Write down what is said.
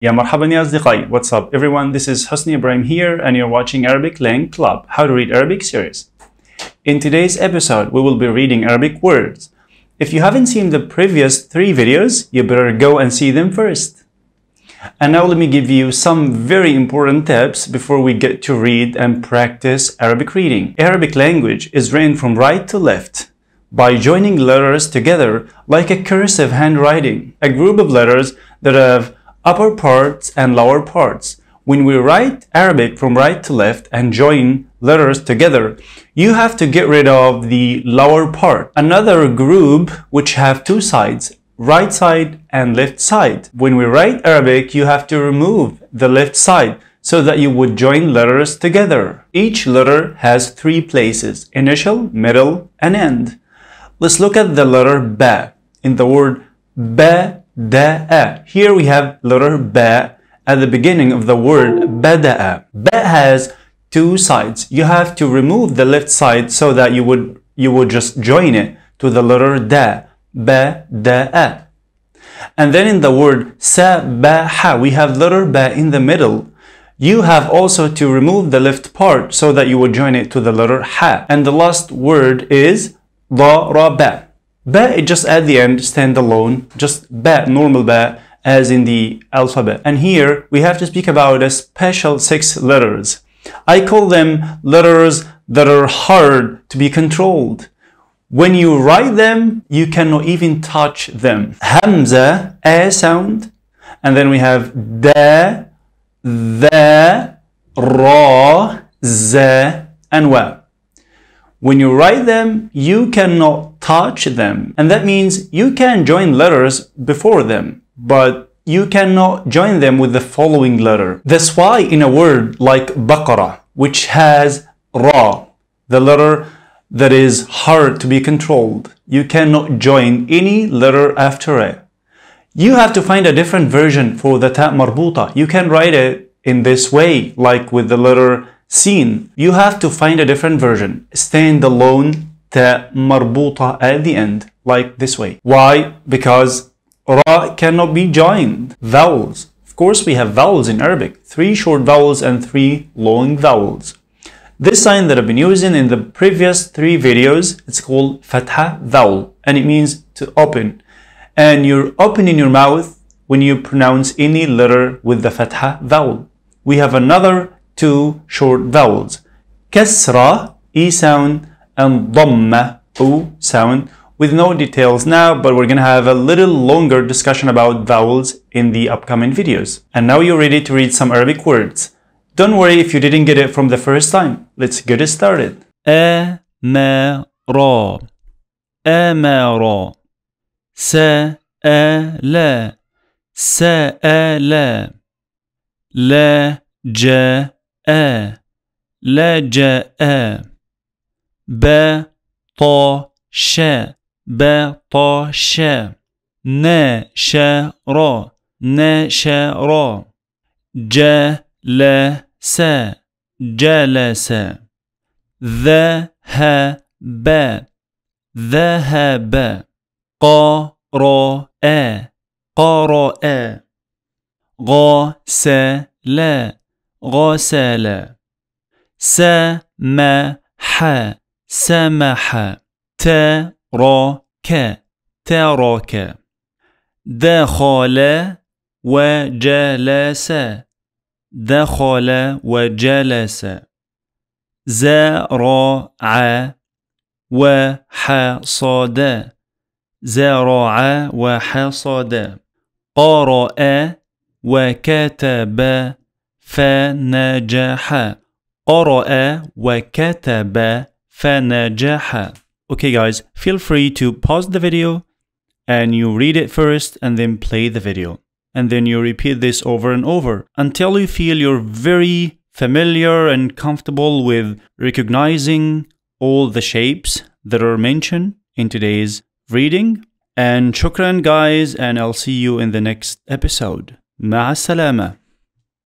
Ya marhaban ya asdiqai. What's up everyone? This is Husni Ibrahim here and you're watching Arabic Lang Club, How to Read Arabic series. In today's episode, we will be reading Arabic words. If you haven't seen the previous 3 videos, you better go and see them first. And now let me give you some very important tips before we get to read and practice Arabic reading. Arabic language is written from right to left by joining letters together like a cursive handwriting, a group of letters that have upper parts and lower parts. When we write Arabic from right to left and join letters together, you have to get rid of the lower part. Another group which have 2 sides, right side and left side. When we write Arabic, you have to remove the left side so that you would join letters together. Each letter has 3 places: initial, middle, and end. Let's look at the letter ba in the word bada'a. Here we have letter ba at the beginning of the word bada'a. Ba has 2 sides. You have to remove the left side so that you would just join it to the letter da. Bada'a. And then in the word sabaha, we have letter ba in the middle. You have also to remove the left part so that you would join it to the letter ha. And the last word is daraba. Ba is just at the end, stand alone, just ba, normal ba, as in the alphabet. And here we have to speak about a special 6 letters. I call them letters that are hard to be controlled. When you write them, you cannot even touch them. Hamza, a sound, and then we have da, the, ra, za, and wa. When you write them, you cannot touch them. And that means you can join letters before them, but you cannot join them with the following letter. That's why in a word like baqarah, which has ra, the letter that is hard to be controlled, you cannot join any letter after it. You have to find a different version for the ta marbuta. You can write it in this way, like with the letter sin. You have to find a different version. Stand alone, ta marbuta at the end, like this way. Why? Because ra cannot be joined. Vowels. Of course, we have vowels in Arabic. 3 short vowels and 3 long vowels. This sign that I've been using in the previous 3 videos, it's called fatha vowel, and it means to open. And you're opening your mouth when you pronounce any letter with the fatha vowel. We have another 2 short vowels, kasra, e sound, and dhamma, o sound, with no details now, but we're gonna have a little longer discussion about vowels in the upcoming videos. And now you're ready to read some Arabic words. Don't worry if you didn't get it from the first time. Let's get it started. Amara, amara, sa'ala, sa'ala, laja'a, laja'a, batasha, batasha, nashara, nashara, جلس جلس ذهب ذهب قرأ قرأ غسل غسل سمح سمح ترك ترك دخل وجلس دخل وجلس زرع وحصد زرع وحصد قرأ وكتب فنجح قرأ وكتب فنجح. Okay guys, feel free to pause the video and you read it first and then play the video. And then you repeat this over and over until you feel you're very familiar and comfortable with recognizing all the shapes that are mentioned in today's reading. And shukran guys, and I'll see you in the next episode. Ma'a salama.